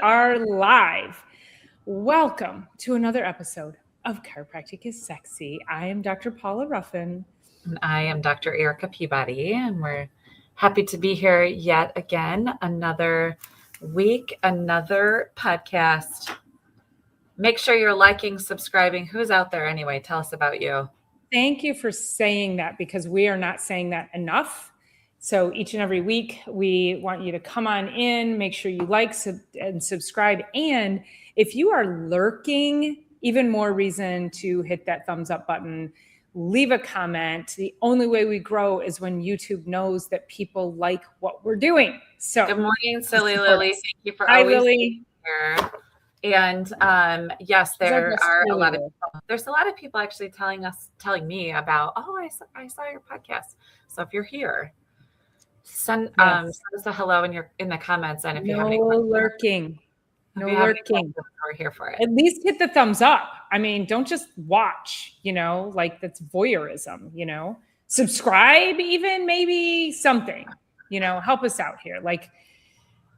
Are live. Welcome to another episode of Chiropractic is Sexy. I am Dr. Paula Ruffin. And I am Dr. Erica Peabody, and we're happy to be here yet again. Another week, another podcast. Make sure you're liking, subscribing. Who's out there anyway? Tell us about you. Thank you for saying that because we are not saying that enough. So each and every week, we want you to come on in, make sure you like and subscribe. And if you are lurking, even more reason to hit that thumbs up button, leave a comment. The only way we grow is when YouTube knows that people like what we're doing. So good morning, Silly Lily. Thank you for Hi, always Lily. being here. And yes, there are a lot of people. There's a lot of people actually telling me about, I saw your podcast. So if you're here, send us a hello in the comments. And if you have any lurking, we're here for it. At least hit the thumbs up. I mean, don't just watch, like that's voyeurism, subscribe, even maybe something, help us out here. Like,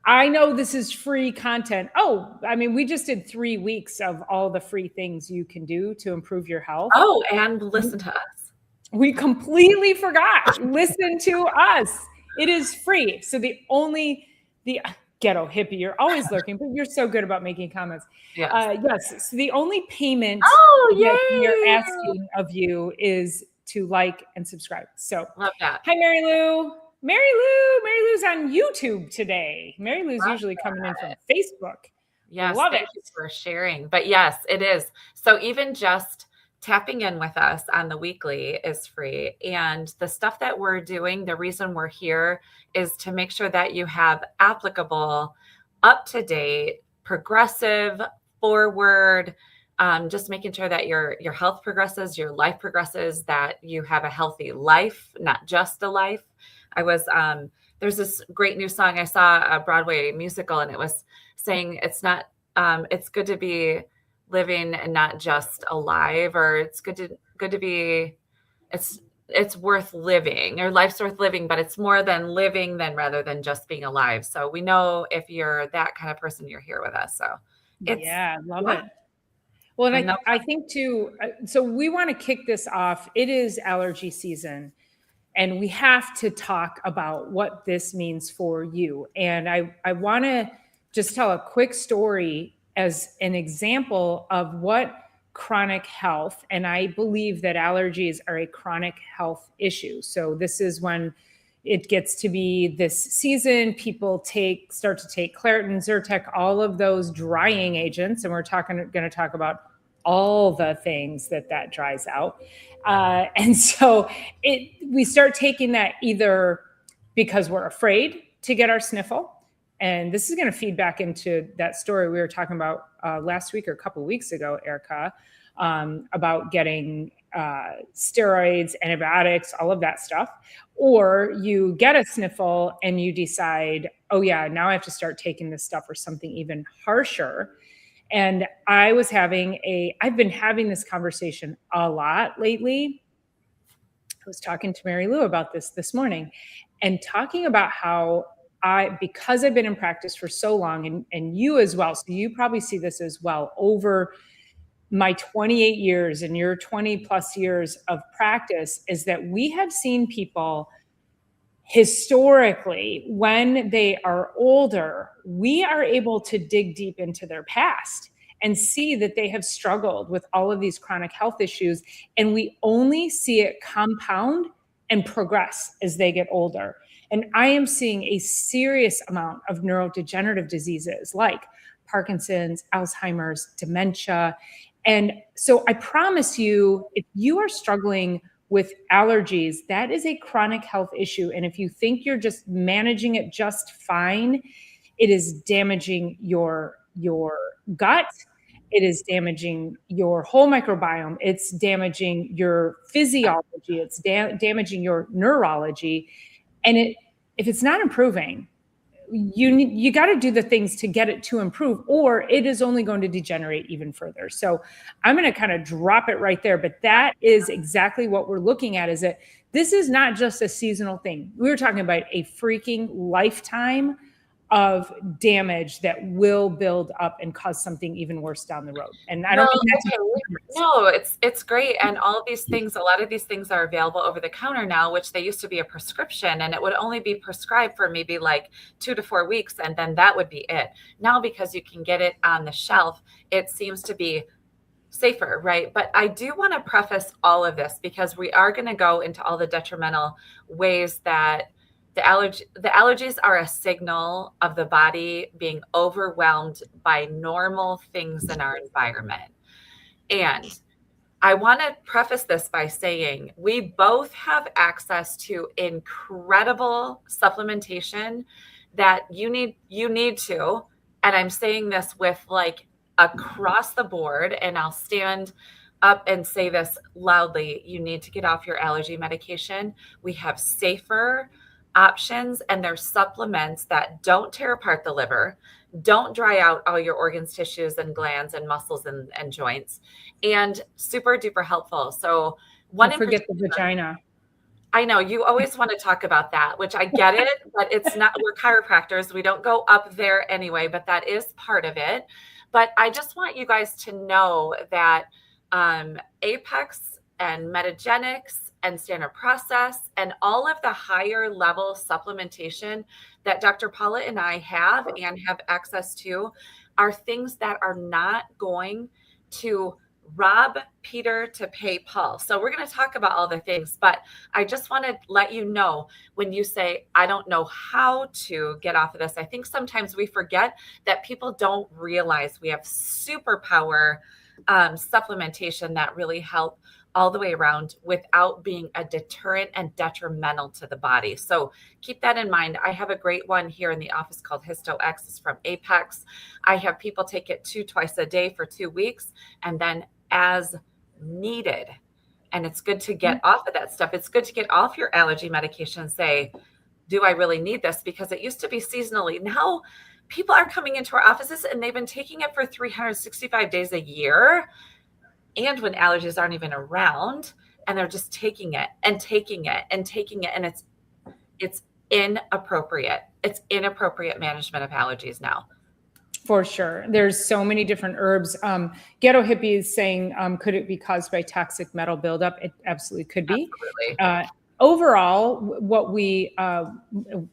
I know this is free content. We just did 3 weeks of all the free things you can do to improve your health. Oh, and listen to us. We completely forgot. Listen to us. It is free. So the ghetto hippie, you're always lurking, but you're so good about making comments. Yes. So the only payment that we're asking of you is to like and subscribe. So love that. Hi, Mary Lou. Mary Lou's on YouTube today. Mary Lou's usually coming in from Facebook. Yes, thank you for sharing. But yes, it is. So even just tapping in with us on the weekly is free. And the stuff that we're doing, the reason we're here is to make sure that you have applicable, up-to-date, progressive, forward, just making sure that your health progresses, your life progresses, that you have a healthy life, not just a life. There's this great new song. I saw a Broadway musical, and it was saying it's good to be living and not just alive, or it's good to be, it's worth living, or life's worth living, but it's more than living rather than just being alive. So we know if you're that kind of person, you're here with us. So love it. Well, and I think too, so we want to kick this off. It is allergy season. And we have to talk about what this means for you. And I want to just tell a quick story as an example of what chronic health, and I believe that allergies are a chronic health issue. So this is when it gets to be this season, people start to take Claritin, Zyrtec, all of those drying agents. And we're going to talk about all the things that dries out. And so we start taking that either because we're afraid to get our sniffle. And this is going to feed back into that story we were talking about last week or a couple of weeks ago, Erica, about getting steroids, antibiotics, all of that stuff. Or you get a sniffle and you decide, now I have to start taking this stuff or something even harsher. And I've been having this conversation a lot lately. I was talking to Mary Lou about this morning and talking about how because I've been in practice for so long, and you as well, so you probably see this as well, over my 28 years and your 20 plus years of practice, is that we have seen people historically, when they are older, we are able to dig deep into their past and see that they have struggled with all of these chronic health issues. And we only see it compound and progress as they get older. And I am seeing a serious amount of neurodegenerative diseases like Parkinson's, Alzheimer's, dementia. And so I promise you, if you are struggling with allergies, that is a chronic health issue. And if you think you're just managing it just fine, it is damaging your gut. It is damaging your whole microbiome. It's damaging your physiology. It's damaging your neurology. And if it's not improving, you got to do the things to get it to improve, or it is only going to degenerate even further. So I'm going to kind of drop it right there. But that is exactly what we're looking at, is that this is not just a seasonal thing. We were talking about a freaking lifetime of damage that will build up and cause something even worse down the road. And I don't Well, think that's okay. No, it's great. And all of these things, a lot of these things are available over the counter now, which they used to be a prescription, and it would only be prescribed for maybe like 2 to 4 weeks, and then that would be it. Now, because you can get it on the shelf, it seems to be safer, right? But I do want to preface all of this because we are going to go into all the detrimental ways that the allergies are a signal of the body being overwhelmed by normal things in our environment. And I want to preface this by saying we both have access to incredible supplementation that you need to, and I'm saying this with like across the board, and I'll stand up and say this loudly, you need to get off your allergy medication. We have safer options, and there's supplements that don't tear apart the liver, don't dry out all your organs, tissues, and glands and muscles and joints, and super duper helpful. So don't forget the vagina. I know you always want to talk about that, which I get it, but it's not, we're chiropractors. We don't go up there anyway, but that is part of it. But I just want you guys to know that Apex and Metagenics and Standard Process and all of the higher level supplementation that Dr. Paula and I have and have access to are things that are not going to rob Peter to pay Paul. So we're going to talk about all the things, but I just want to let you know when you say, I don't know how to get off of this, I think sometimes we forget that people don't realize we have superpower supplementation that really help all the way around without being a deterrent and detrimental to the body. So keep that in mind. I have a great one here in the office called Histo X. It's from Apex. I have people take it twice a day for 2 weeks and then as needed. And it's good to get off of that stuff. It's good to get off your allergy medication and say, do I really need this? Because it used to be seasonally. Now people are coming into our offices and they've been taking it for 365 days a year. And when allergies aren't even around, and they're just taking it and taking it and taking it. And it's inappropriate. It's inappropriate management of allergies now. For sure. There's so many different herbs. Ghetto Hippie is saying, could it be caused by toxic metal buildup? It absolutely could be. Overall, what we,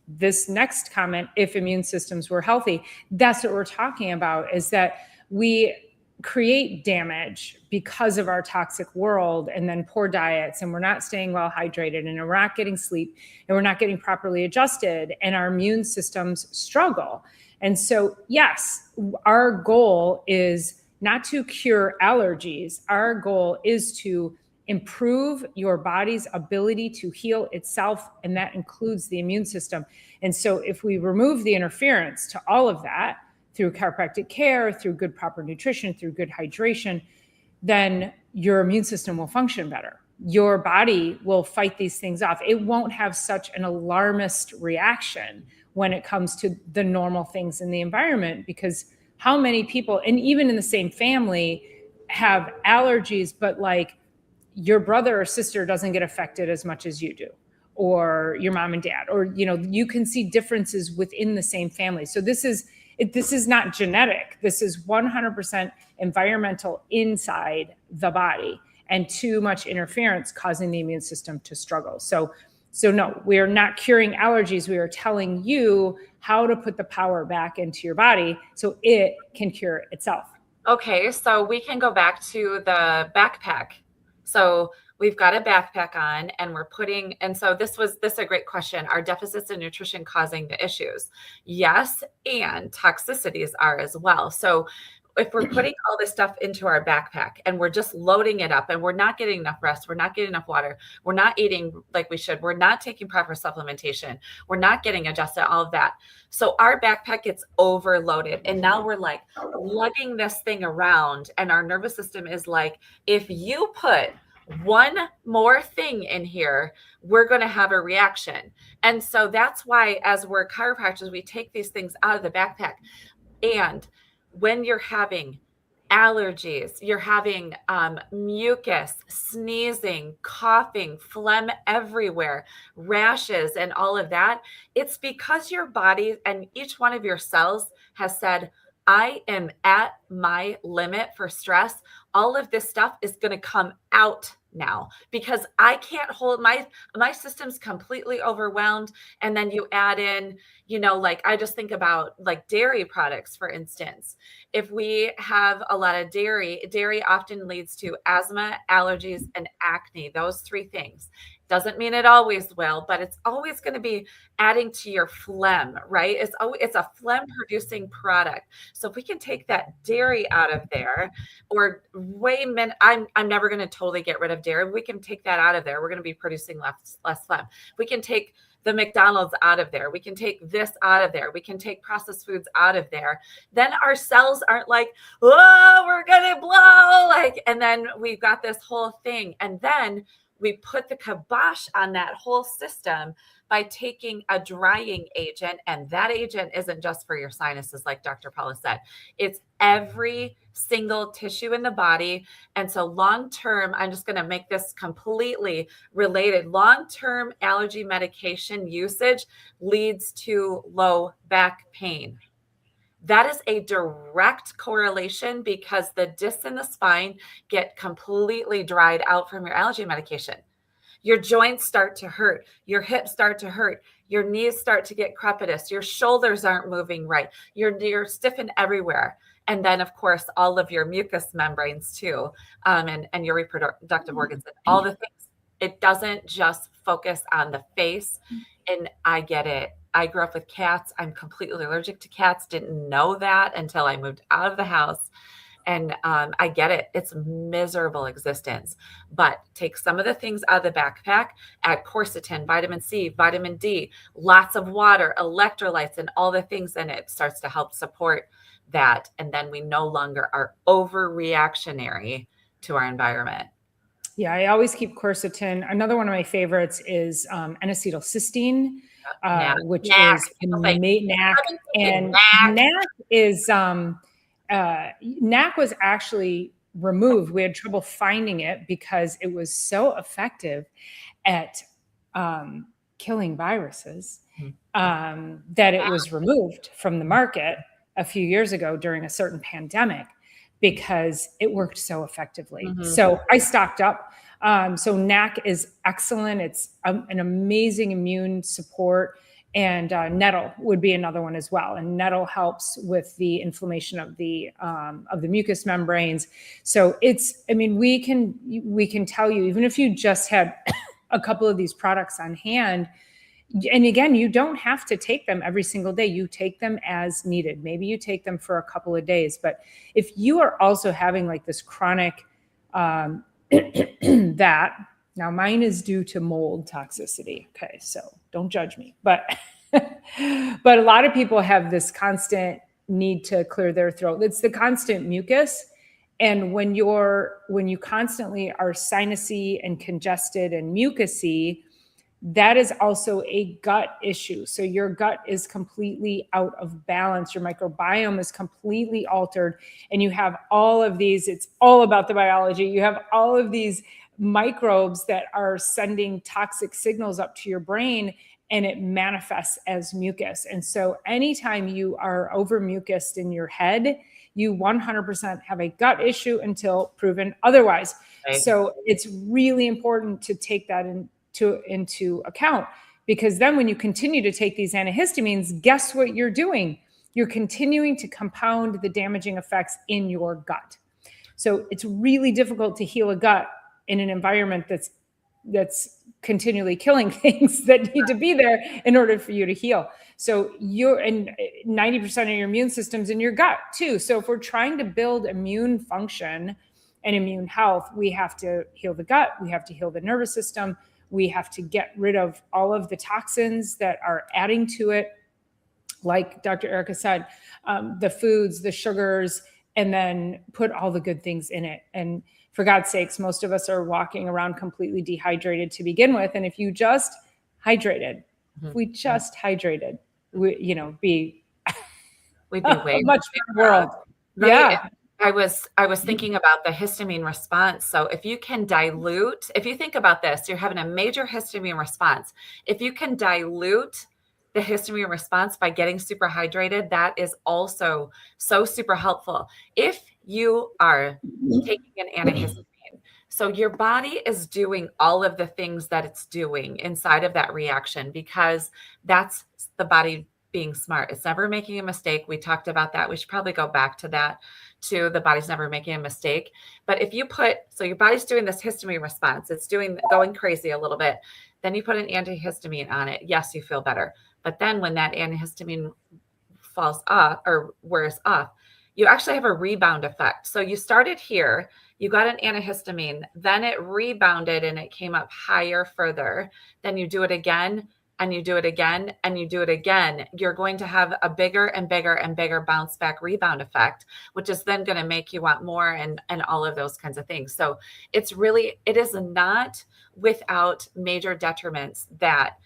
this next comment, if immune systems were healthy, that's what we're talking about, is that we create damage because of our toxic world and then poor diets, and we're not staying well hydrated, and we're not getting sleep, and we're not getting properly adjusted, and our immune systems struggle. And so, yes, our goal is not to cure allergies. Our goal is to improve your body's ability to heal itself, and that includes the immune system. And so if we remove the interference to all of that through chiropractic care, through good proper nutrition, through good hydration, then your immune system will function better. Your body will fight these things off. It won't have such an alarmist reaction when it comes to the normal things in the environment, because how many people, and even in the same family, have allergies, but like your brother or sister doesn't get affected as much as you do, or your mom and dad, or, you know, you can see differences within the same family. So this is not genetic. This is 100% environmental inside the body, and too much interference causing the immune system to struggle. So no, we are not curing allergies. We are telling you how to put the power back into your body so it can cure itself. Okay, so we can go back to the backpack. So we've got a backpack on and we're putting, and so this is a great question. Are deficits in nutrition causing the issues? Yes, and toxicities are as well. So if we're putting all this stuff into our backpack and we're just loading it up and we're not getting enough rest, we're not getting enough water, we're not eating like we should, we're not taking proper supplementation, we're not getting adjusted, all of that. So our backpack gets overloaded. And now we're like lugging this thing around, and our nervous system is like, if you put one more thing in here, we're going to have a reaction. And so that's why, as we're chiropractors, we take these things out of the backpack. And when you're having allergies, you're having mucus, sneezing, coughing, phlegm everywhere, rashes, and all of that, it's because your body and each one of your cells has said, I am at my limit for stress. All of this stuff is going to come out now because I can't hold my system's completely overwhelmed. And then you add in, like I just think about like dairy products, for instance. If we have a lot of dairy often leads to asthma, allergies, and acne, those three things. Doesn't mean it always will, but it's always going to be adding to your phlegm, right? It's a phlegm producing product. So if we can take that dairy out of there, or I'm never going to totally get rid of dairy. We can take that out of there. We're going to be producing less phlegm. We can take the McDonald's out of there. We can take this out of there. We can take processed foods out of there. Then our cells aren't like, oh, we're going to blow. And then we've got this whole thing. And then we put the kibosh on that whole system by taking a drying agent. And that agent isn't just for your sinuses, like Dr. Paula said. It's every single tissue in the body. And so long-term, I'm just going to make this completely related. Long-term allergy medication usage leads to low back pain. That is a direct correlation because the discs in the spine get completely dried out from your allergy medication. Your joints start to hurt. Your hips start to hurt. Your knees start to get crepitus. Your shoulders aren't moving right. You're stiffened everywhere. And then, of course, all of your mucous membranes too, and your reproductive organs, and all the things. It doesn't just focus on the face. And I get it. I grew up with cats. I'm completely allergic to cats. Didn't know that until I moved out of the house. And I get it. It's a miserable existence. But take some of the things out of the backpack, add quercetin, vitamin C, vitamin D, lots of water, electrolytes, and all the things in it starts to help support that. And then we no longer are overreactionary to our environment. Yeah, I always keep quercetin. Another one of my favorites is N-acetylcysteine, which is NAC. And NAC is NAC was actually removed. We had trouble finding it because it was so effective at killing viruses that it was removed from the market a few years ago during a certain pandemic because it worked so effectively. Mm-hmm. So I stocked up. So NAC is excellent. It's an amazing immune support. And nettle would be another one as well. And nettle helps with the inflammation of the mucous membranes. So we can tell you, even if you just had a couple of these products on hand, and again, you don't have to take them every single day. You take them as needed. Maybe you take them for a couple of days. But if you are also having like this chronic that, now mine is due to mold toxicity. Okay, so don't judge me. But a lot of people have this constant need to clear their throat. It's the constant mucus. And when you constantly are sinusy and congested and mucousy, that is also a gut issue. So your gut is completely out of balance. Your microbiome is completely altered. And you have all of these, it's all about the biology. You have all of these microbes that are sending toxic signals up to your brain, and it manifests as mucus. And so anytime you are over mucused in your head, you 100% have a gut issue until proven otherwise. Right. So it's really important to take that into account, because then when you continue to take these antihistamines, guess what you're doing? You're continuing to compound the damaging effects in your gut. So it's really difficult to heal a gut in an environment that's continually killing things that need to be there in order for you to heal. So 90% of your immune system's in your gut too. So if we're trying to build immune function and immune health, we have to heal the gut. We have to heal the nervous system. We have to get rid of all of the toxins that are adding to it. Like Dr. Erica said, the foods, the sugars, and then put all the good things in it. And for God's sakes, most of us are walking around completely dehydrated to begin with. And if you just hydrated, if we just hydrated, we'd be way a much better world. Right? Yeah. I was thinking about the histamine response. So if you can dilute, if you think about this, you're having a major histamine response. If you can dilute the histamine response by getting super hydrated, that is also so super helpful. If you are taking an antihistamine, so your body is doing all of the things that it's doing inside of that reaction because that's the body being smart. It's never making a mistake. We talked about that. We should probably go back to that, to the body's never making a mistake. But if you put, so your body's doing this histamine response, it's going crazy a little bit. Then you put an antihistamine on it. Yes, you feel better. But then when that antihistamine falls off or wears off, you actually have a rebound effect. So you started here, you got an antihistamine, then it rebounded and it came up higher further. Then you do it again, and you do it again, and you do it again. You're going to have a bigger and bigger and bigger bounce back rebound effect, which is then going to make you want more and all of those kinds of things. So it is not without major detriments that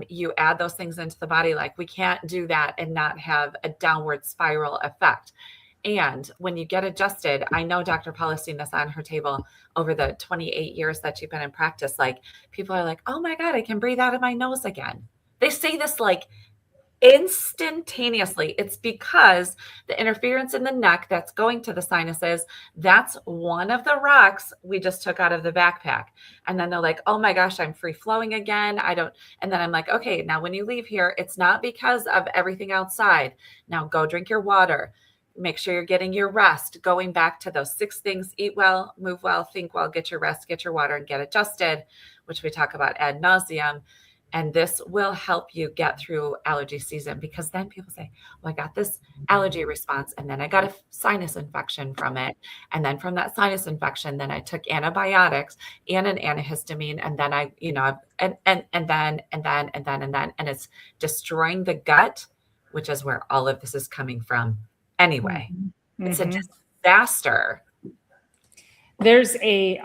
you add those things into the body. Like, we can't do that and not have a downward spiral effect. And when you get adjusted, I know Dr. Paula's seen this on her table over the 28 years that she's been in practice. Like, people are like, oh my God, I can breathe out of my nose again. They say this like instantaneously. It's because the interference in the neck that's going to the sinuses, that's one of the rocks we just took out of the backpack. And then they're like, oh my gosh, I'm free flowing again. And then I'm like, okay, now when you leave here, it's not because of everything outside. Now go drink your water. Make sure you're getting your rest, going back to those 6 things: eat well, move well, think well, get your rest, get your water, and get adjusted, which we talk about ad nauseum. And this will help you get through allergy season, because then people say, well, I got this allergy response, and then I got a sinus infection from it. And then from that sinus infection, then I took antibiotics and an antihistamine. And then and it's destroying the gut, which is where all of this is coming from. Anyway, it's a disaster. There's a,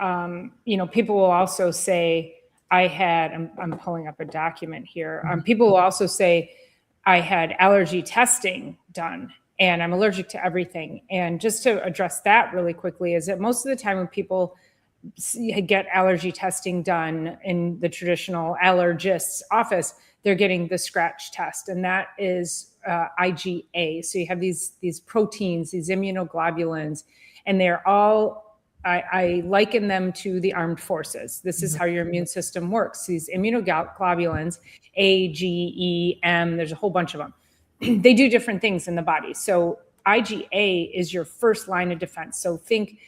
people will also say, I'm pulling up a document here. People will also say, I had allergy testing done and I'm allergic to everything. And just to address that really quickly, is that most of the time when people get allergy testing done in the traditional allergist's office, they're getting the scratch test, and that is IgA. So you have these proteins, these immunoglobulins, and they're all, I liken them to the armed forces. This is how your immune system works. These immunoglobulins, A, G, E, M, there's a whole bunch of them. They do different things in the body. So IgA is your first line of defense. So think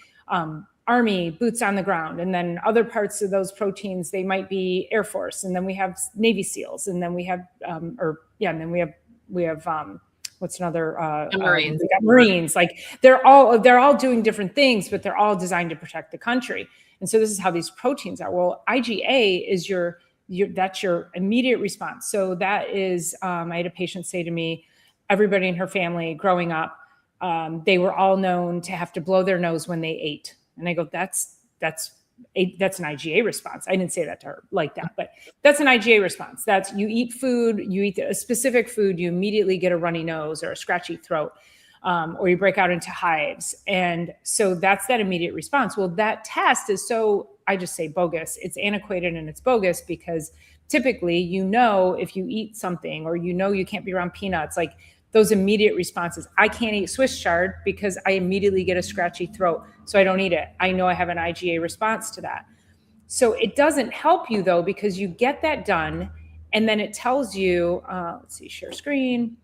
Army, boots on the ground, and then other parts of those proteins, they might be Air Force, and then we have Navy SEALs, and then we have, what's another? Marines. We got Marines. Like, they're all doing different things, but they're all designed to protect the country. And so this is how these proteins are. Well, IgA is that's your immediate response. So that is, I had a patient say to me, everybody in her family growing up, they were all known to have to blow their nose when they ate. And I go, that's an IgA response. I didn't say that to her like that, but that's an IgA response. That's, you eat food, you eat a specific food, you immediately get a runny nose or a scratchy throat, or you break out into hives. And so that's that immediate response. Well, that test is I just say bogus. It's antiquated and it's bogus, because typically, if you eat something, or you can't be around peanuts, like those immediate responses. I can't eat Swiss chard because I immediately get a scratchy throat, so I don't eat it. I know I have an IgA response to that. So it doesn't help you, though, because you get that done, and then it tells you, let's see, share screen,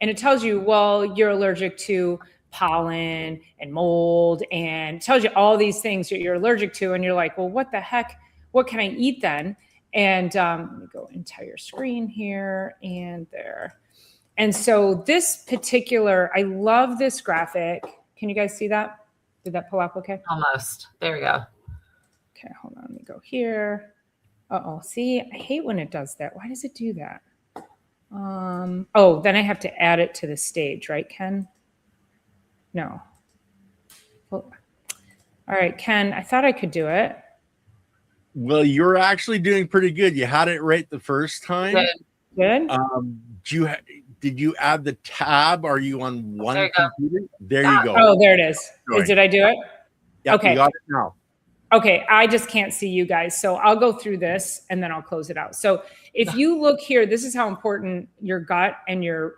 and it tells you, well, you're allergic to pollen and mold, and it tells you all these things that you're allergic to, and you're like, well, what the heck? What can I eat then? And let me go entire screen here and there. And so this particular, I love this graphic. Can you guys see that? Did that pull up okay? Almost. There we go. Okay, hold on. Let me go here. Uh-oh. See, I hate when it does that. Why does it do that? Then I have to add it to the stage, right, Ken? No. Well, all right, Ken, I thought I could do it. Well, you're actually doing pretty good. You had it right the first time. Good. did you add the tab? Are you on one There you go. computer? There you go. Oh, there it is. Join. Did I do it? Yeah, Okay. you got it now. Okay, I just can't see you guys. So I'll go through this and then I'll close it out. So if you look here, this is how important your gut and your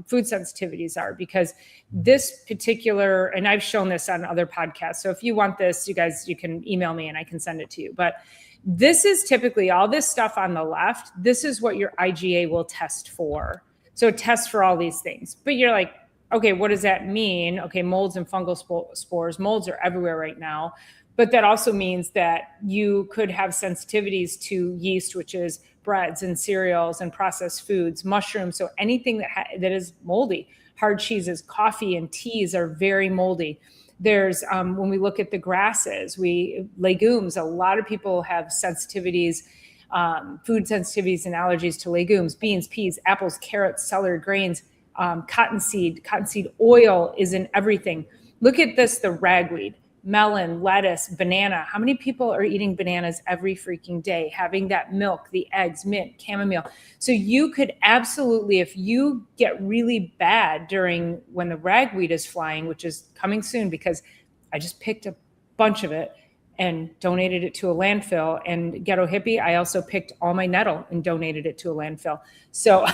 food sensitivities are, because this particular, and I've shown this on other podcasts. So if you want this, you guys, you can email me and I can send it to you. But this is typically all this stuff on the left. This is what your IgA will test for. So it tests for all these things. But you're like, okay, what does that mean? Okay, molds and fungal spores. Molds are everywhere right now. But that also means that you could have sensitivities to yeast, which is breads and cereals and processed foods, mushrooms. So anything that is moldy, hard cheeses, coffee and teas are very moldy. There's, when we look at the grasses, legumes, a lot of people have sensitivities, food sensitivities and allergies to legumes, beans, peas, apples, carrots, celery, grains, cottonseed oil is in everything. Look at this, the ragweed. Melon, lettuce, banana. How many people are eating bananas every freaking day, having that milk, the eggs, mint, chamomile? So you could absolutely, if you get really bad during when the ragweed is flying, which is coming soon, because I just picked a bunch of it and donated it to a landfill. And Ghetto Hippie, I also picked all my nettle and donated it to a landfill. So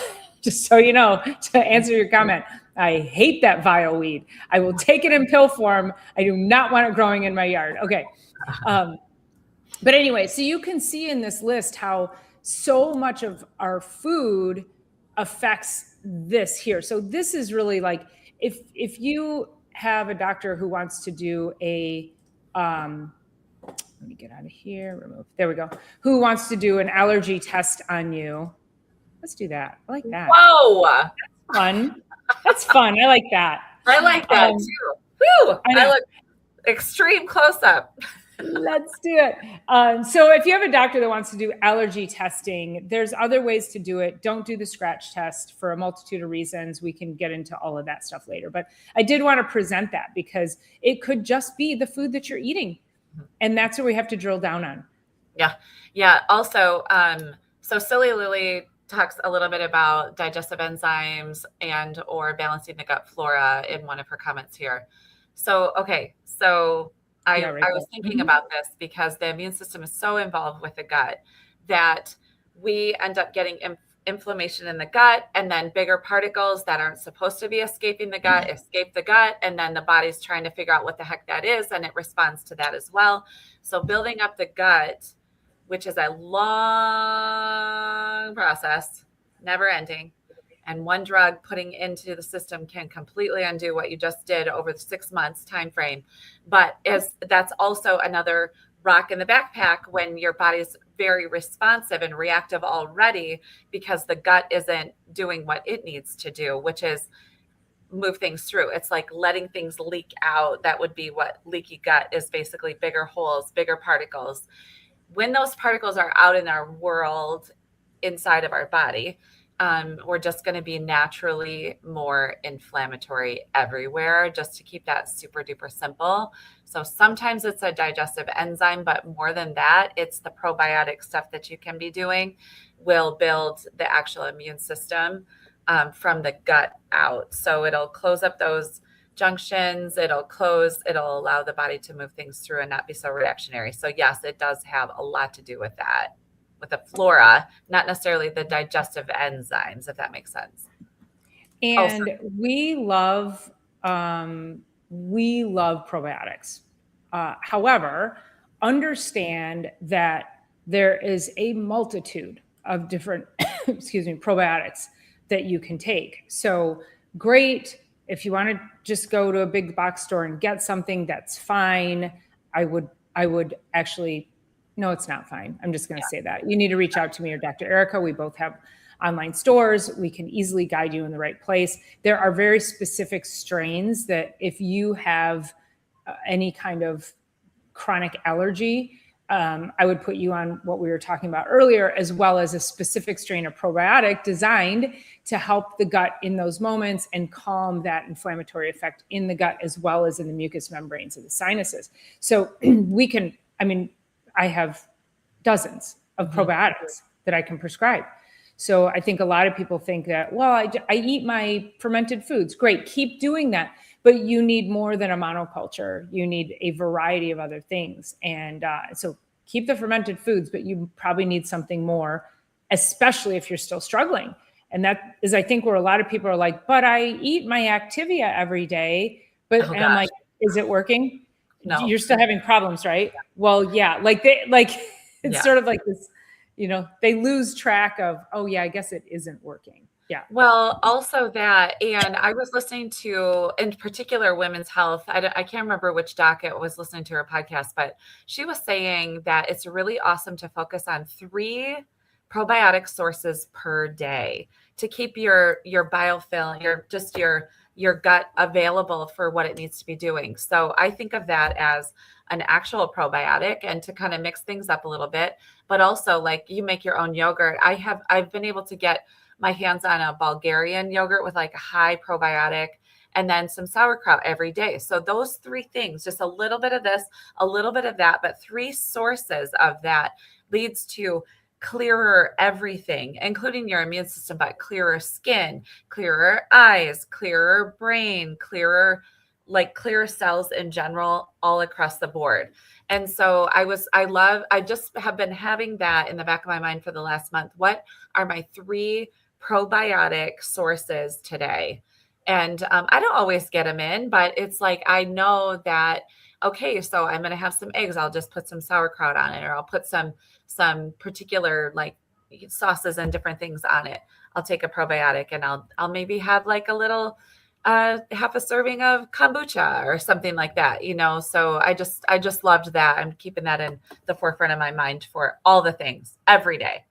just so you know, to answer your comment, I hate that vile weed. I will take it in pill form. I do not want it growing in my yard. Okay. But anyway, so you can see in this list how so much of our food affects this here. So this is really like, if you have a doctor who wants to do a, let me get out of here, remove, there we go. Who wants to do an allergy test on you? Let's do that. I like that. Whoa. That's fun. That's fun. I like that. I like that too. Whew. I look extreme close up. Let's do it. So if you have a doctor that wants to do allergy testing, there's other ways to do it. Don't do the scratch test for a multitude of reasons. We can get into all of that stuff later. But I did want to present that because it could just be the food that you're eating. And that's what we have to drill down on. Yeah. Yeah. Also, so Silly Lily talks a little bit about digestive enzymes and or balancing the gut flora in one of her comments here. So, okay. So I was thinking about this because the immune system is so involved with the gut that we end up getting inflammation in the gut, and then bigger particles that aren't supposed to be escaping the gut escape the gut, and then the body's trying to figure out what the heck that is, and it responds to that as well. So building up the gut, which is a long process, never ending, and one drug putting into the system can completely undo what you just did over the 6 months time frame. But that's also another rock in the backpack when your body's very responsive and reactive already because the gut isn't doing what it needs to do, which is move things through. It's like letting things leak out. That would be what leaky gut is, basically bigger holes, bigger particles. When those particles are out in our world, inside of our body, we're just going to be naturally more inflammatory everywhere, just to keep that super duper simple. So sometimes it's a digestive enzyme, but more than that, it's the probiotic stuff that you can be doing will build the actual immune system from the gut out. So it'll close up those junctions, it'll allow the body to move things through and not be so reactionary. So yes, it does have a lot to do with that, with the flora, not necessarily the digestive enzymes, if that makes sense. And we love probiotics. However, understand that there is a multitude of different, probiotics that you can take. So great. If you want to just go to a big box store and get something, that's fine. I would actually, no, it's not fine. I'm just going to say that. You need to reach out to me or Dr. Erica. We both have online stores. We can easily guide you in the right place. There are very specific strains that if you have any kind of chronic allergy, I would put you on what we were talking about earlier, as well as a specific strain of probiotic designed to help the gut in those moments and calm that inflammatory effect in the gut, as well as in the mucous membranes of the sinuses. So I have dozens of probiotics that I can prescribe. So I think a lot of people think that, well, I eat my fermented foods. Great, keep doing that. But you need more than a monoculture. You need a variety of other things. And so keep the fermented foods, but you probably need something more, especially if you're still struggling. And that is, I think, where a lot of people are like, but I eat my Activia every day. But and I'm like, is it working? No. You're still having problems, right? Well, yeah, it's sort of like this, they lose track of, oh yeah, I guess it isn't working. Yeah. Well, also that, and I was listening to, in particular, Women's Health. I can't remember which doc it was listening to her podcast, but she was saying that it's really awesome to focus on 3 probiotic sources per day to keep your biofilm, your gut available for what it needs to be doing. So I think of that as an actual probiotic, and to kind of mix things up a little bit, but also like you make your own yogurt. I've been able to get my hands on a Bulgarian yogurt with like a high probiotic, and then some sauerkraut every day. So those 3 things, just a little bit of this, a little bit of that, but 3 sources of that leads to clearer everything, including your immune system, but clearer skin, clearer eyes, clearer brain, clearer cells in general, all across the board. And so I just have been having that in the back of my mind for the last month. What are my 3 probiotic sources today? And I don't always get them in, but it's like, I know that, okay, so I'm going to have some eggs. I'll just put some sauerkraut on it, or I'll put some particular like sauces and different things on it. I'll take a probiotic, and I'll maybe have like a little half a serving of kombucha or something like that, So I just loved that. I'm keeping that in the forefront of my mind for all the things every day.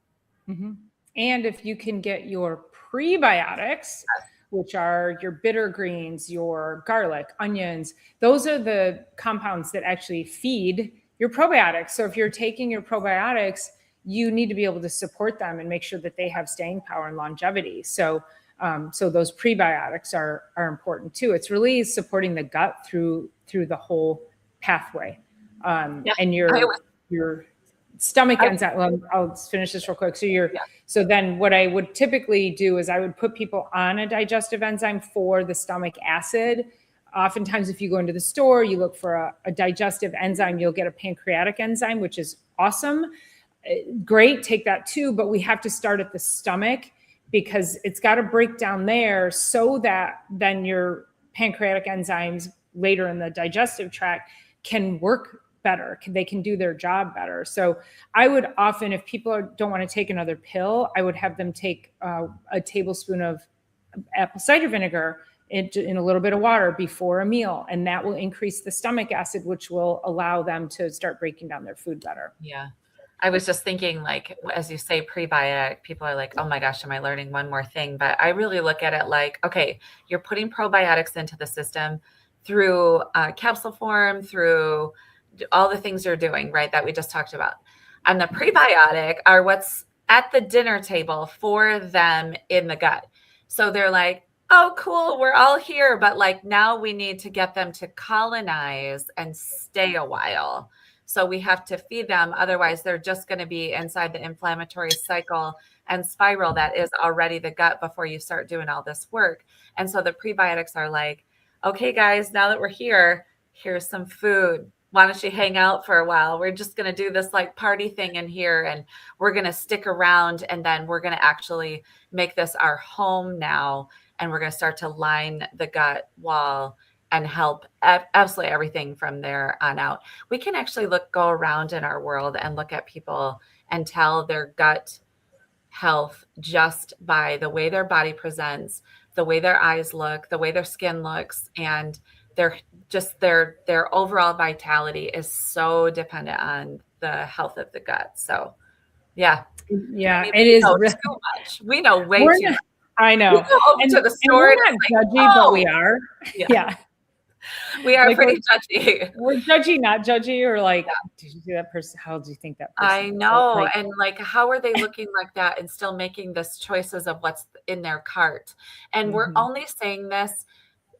Mm-hmm. And if you can get your prebiotics, which are your bitter greens, your garlic, onions, those are the compounds that actually feed your probiotics. So if you're taking your probiotics, you need to be able to support them and make sure that they have staying power and longevity. So those prebiotics are important too. It's really supporting the gut through the whole pathway. And your stomach enzyme. Well, I'll finish this real quick. So then what I would typically do is I would put people on a digestive enzyme for the stomach acid. Oftentimes, if you go into the store, you look for a digestive enzyme, you'll get a pancreatic enzyme, which is awesome. Great, take that too. But we have to start at the stomach, because it's got to break down there so that then your pancreatic enzymes later in the digestive tract can work better. They can do their job better. So I would often, if people don't want to take another pill, I would have them take a tablespoon of apple cider vinegar in a little bit of water before a meal. And that will increase the stomach acid, which will allow them to start breaking down their food better. Yeah. I was just thinking, like, as you say, prebiotic, people are like, oh my gosh, am I learning one more thing? But I really look at it like, okay, you're putting probiotics into the system through capsule form, through all the things you're doing, right, that we just talked about. And the prebiotic are what's at the dinner table for them in the gut. So they're like, oh, cool, we're all here. But like, now we need to get them to colonize and stay a while. So we have to feed them. Otherwise, they're just going to be inside the inflammatory cycle and spiral that is already the gut before you start doing all this work. And so the prebiotics are like, okay, guys, now that we're here, here's some food. Why don't you hang out for a while? We're just going to do this like party thing in here, and we're going to stick around, and then we're going to actually make this our home now. And we're going to start to line the gut wall and help absolutely everything from there on out. We can actually go around in our world and look at people and tell their gut health just by the way their body presents, the way their eyes look, the way their skin looks, and their overall vitality is so dependent on the health of the gut. So yeah, it is really too much. We know way too much. I know. We go over to the store. We're not judgy, but we are. Yeah. We are like pretty judgy. We're judgy, not judgy, or like, did you see that person? How do you think that person? I know. And like, how are they looking like that and still making this choices of what's in their cart? And we're only saying this,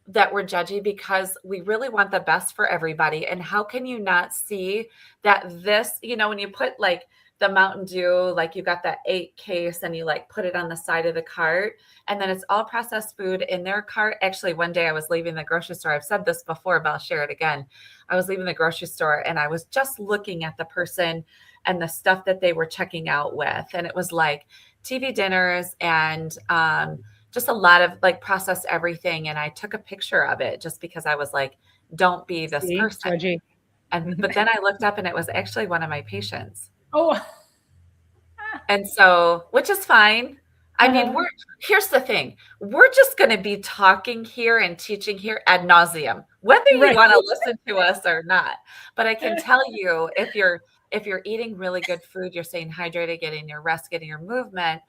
that we're judgy, because we really want the best for everybody. And how can you not see that this, when you put like the Mountain Dew, like you got that 8 case and you like put it on the side of the cart, and then it's all processed food in their cart. Actually, one day I was leaving the grocery store. I've said this before, but I'll share it again. I was leaving the grocery store and I was just looking at the person and the stuff that they were checking out with. And it was like TV dinners and just a lot of like processed everything. And I took a picture of it just because I was like, don't be this person. Judgy. But then I looked up and it was actually one of my patients. Oh. And so, which is fine. I mean, here's the thing. We're just going to be talking here and teaching here ad nauseum, whether you want to listen to us or not. But I can tell you, if you're eating really good food, you're staying hydrated, getting your rest, getting your movement,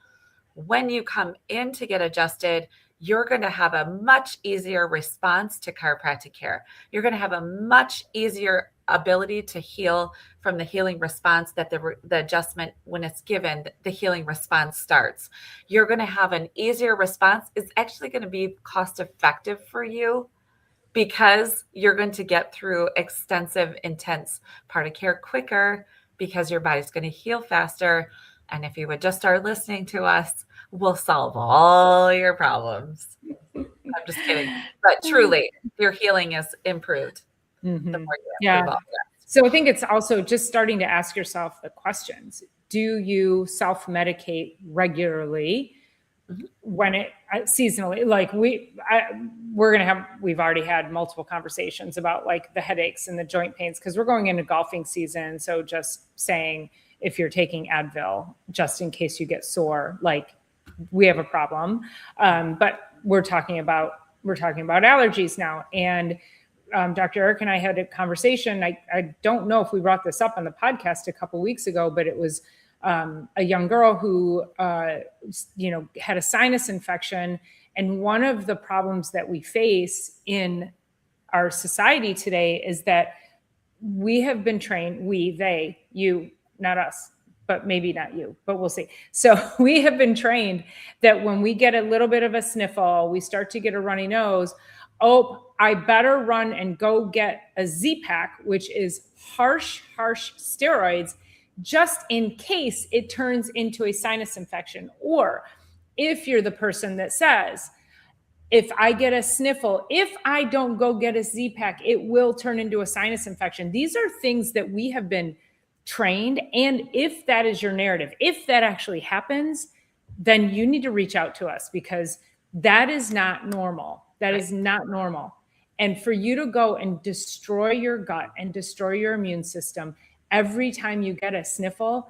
when you come in to get adjusted, you're going to have a much easier response to chiropractic care. You're going to have a much easier ability to heal from the healing response that the adjustment, when it's given, the healing response starts. You're going to have an easier response. It's actually going to be cost effective for you because you're going to get through extensive, intense part of care quicker because your body's going to heal faster. And if you would just start listening to us, we'll solve all your problems. I'm just kidding. But truly, your healing is improved. Mm-hmm. The more you improve all that. So I think it's also just starting to ask yourself the questions. Do you self-medicate regularly when it seasonally? Like we've already had multiple conversations about like the headaches and the joint pains because we're going into golfing season. So just saying, if you're taking Advil, just in case you get sore, like we have a problem. But we're talking about allergies now. And Dr. Eric and I had a conversation. I don't know if we brought this up on the podcast a couple of weeks ago, but it was a young girl who, had a sinus infection. And one of the problems that we face in our society today is that we have been trained, they, you, not us, but maybe not you, but we'll see. So we have been trained that when we get a little bit of a sniffle, we start to get a runny nose. Oh, I better run and go get a Z-Pack, which is harsh steroids, just in case it turns into a sinus infection. Or if you're the person that says, if I get a sniffle, if I don't go get a Z-Pack, it will turn into a sinus infection. These are things that we have been trained. And if that is your narrative, if that actually happens, then you need to reach out to us because that is not normal. That is not normal. And for you to go and destroy your gut and destroy your immune system every time you get a sniffle,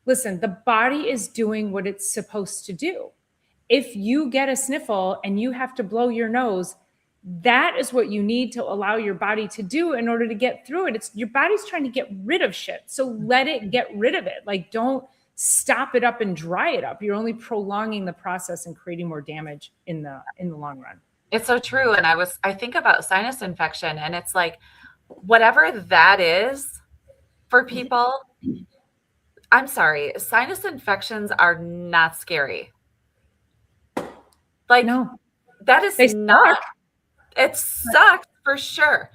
listen, the body is doing what it's supposed to do. If you get a sniffle and you have to blow your nose, that is what you need to allow your body to do in order to get through it. Your body's trying to get rid of shit. So let it get rid of it. Like, don't stop it up and dry it up. You're only prolonging the process and creating more damage in the long run. It's so true. And I think about sinus infection, and it's like, whatever that is for people, I'm sorry, sinus infections are not scary. Like, no, that is not, it sucks for sure.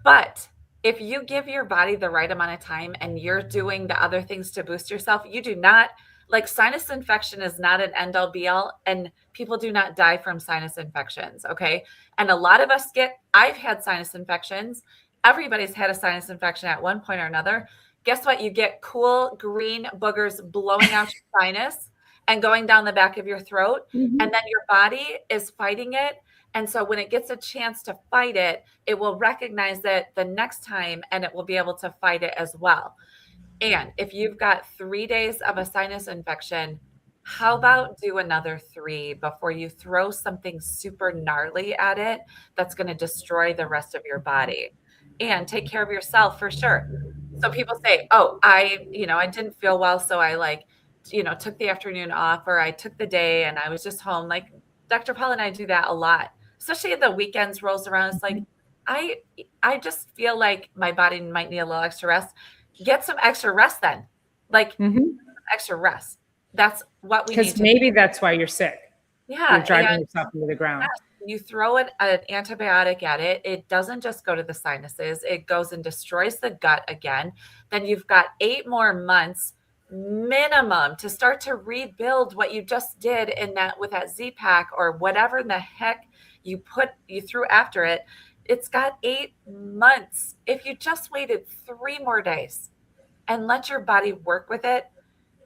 But if you give your body the right amount of time and you're doing the other things to boost yourself, you do not, like, sinus infection is not an end all be all, and people do not die from sinus infections. Okay. And a lot of us I've had sinus infections. Everybody's had a sinus infection at one point or another. Guess what? You get cool green boogers blowing out your sinus and going down the back of your throat. Mm-hmm. And then your body is fighting it. And so when it gets a chance to fight it, it will recognize it the next time and it will be able to fight it as well. And if you've got 3 days of a sinus infection, how about do another 3 before you throw something super gnarly at it that's going to destroy the rest of your body? And take care of yourself for sure. So people say, oh, I didn't feel well, so I took the afternoon off, or I took the day and I was just home. Like Dr. Paula and I do that a lot, especially the weekends rolls around. It's like, I just feel like my body might need a little extra rest. Get some extra rest then. Like extra rest. That's what we need. Because maybe that's why you're sick. Yeah. You're driving yourself into the ground. You throw an antibiotic at it. It doesn't just go to the sinuses. It goes and destroys the gut again. Then you've got 8 more months, minimum to start to rebuild what you just did in that with that Z-Pack or whatever in the heck you threw after it. It's got 8 months. If you just waited 3 more days and let your body work with it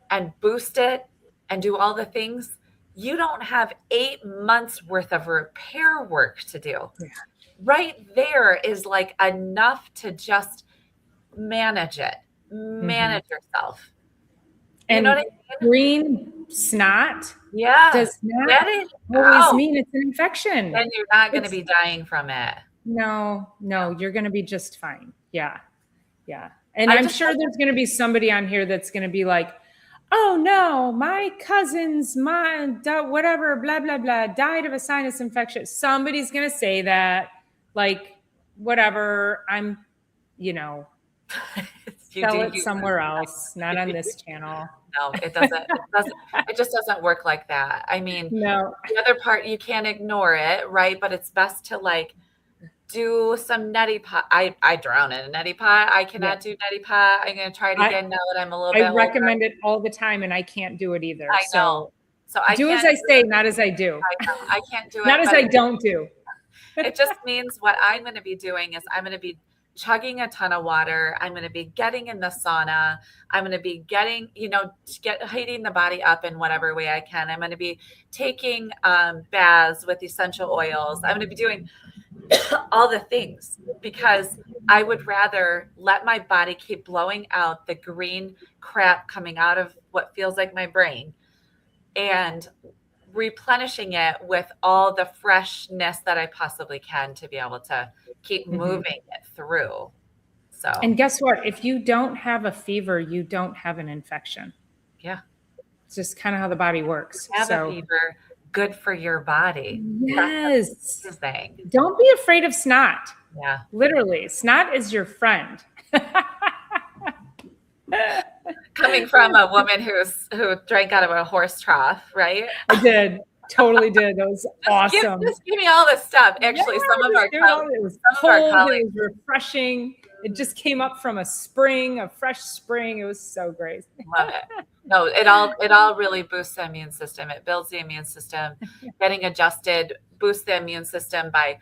and boost it and do all the things, you don't have 8 months worth of repair work to do. Yeah. Right there is like enough to just manage it, manage yourself. And you know what I mean? Green snot does not Get it always out. mean it's an infection. Then you're not going to be dying from it. No, you're going to be just fine. Yeah. And I'm sure there's going to be somebody on here that's going to be like, oh no, my cousin's whatever, blah, blah, blah, died of a sinus infection. Somebody's going to say that, like, whatever, I'm, sell it somewhere else, not on this channel. No, it doesn't. It just doesn't work like that. I mean, no. The other part, you can't ignore it, right? But it's best to like do some neti pot. I drown in a neti pot. I cannot do neti pot. I'm going to try it again now that I'm a little bit older. I recommend it all the time, and I can't do it either. I know. So I do as I say, not as I do. I know. I can't do it. Not as I don't do. It just means what I'm going to be doing is I'm going to be chugging a ton of water. I'm going to be getting in the sauna. I'm going to be getting, heating the body up in whatever way I can. I'm going to be taking baths with essential oils. I'm going to be doing all the things because I would rather let my body keep blowing out the green crap coming out of what feels like my brain and replenishing it with all the freshness that I possibly can to be able to keep moving it through. So, and guess what? If you don't have a fever, you don't have an infection. Yeah. It's just kind of how the body works. Have a fever, good for your body. Yes. That's the thing. Don't be afraid of snot. Yeah. Literally, snot is your friend. Coming from a woman who drank out of a horse trough, right? I did. Totally did. That was awesome. Just give me all this stuff. Actually, some of our colleagues, it was cold, it was refreshing. It just came up from a fresh spring. It was so great. Love it. No, it all really boosts the immune system. It builds the immune system. Getting adjusted boosts the immune system by,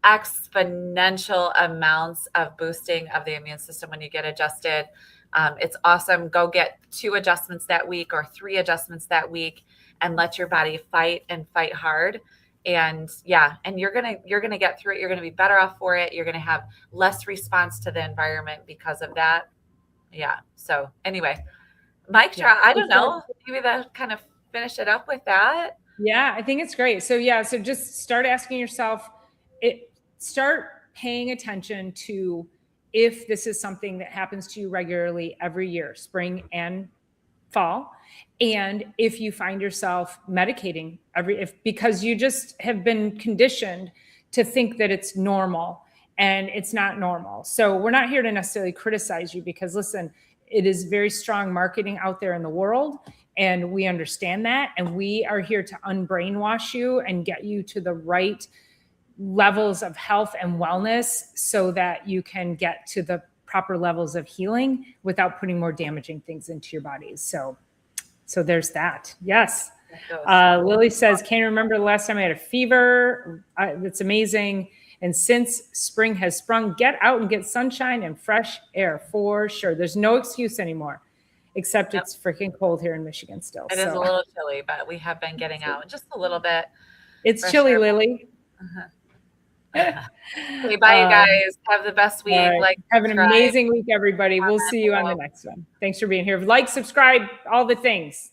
exponential amounts of boosting of the immune system when you get adjusted. It's awesome. Go get 2 adjustments that week or 3 adjustments that week and let your body fight hard. And you're going to get through it. You're going to be better off for it. You're going to have less response to the environment because of that. Yeah. So anyway, mic drop. I don't know. Maybe that kind of finish it up with that. Yeah, I think it's great. So so just start asking yourself, start paying attention to if this is something that happens to you regularly every year, spring and fall. And if you find yourself medicating because you just have been conditioned to think that it's normal and it's not normal. So we're not here to necessarily criticize you because listen, it is very strong marketing out there in the world. And we understand that. And we are here to unbrainwash you and get you to the right levels of health and wellness so that you can get to the proper levels of healing without putting more damaging things into your bodies. So there's that. Yes. Lily says, can't remember the last time I had a fever. That's amazing. And since spring has sprung, get out and get sunshine and fresh air for sure. There's no excuse anymore, except it's freaking cold here in Michigan still. It is a little chilly, but we have been getting out just a little bit. It's chilly, air. Lily. Okay, bye, you guys. Have the best week. Right. Have an amazing week, everybody. We'll see you on the next one. Thanks for being here. Like, subscribe, all the things.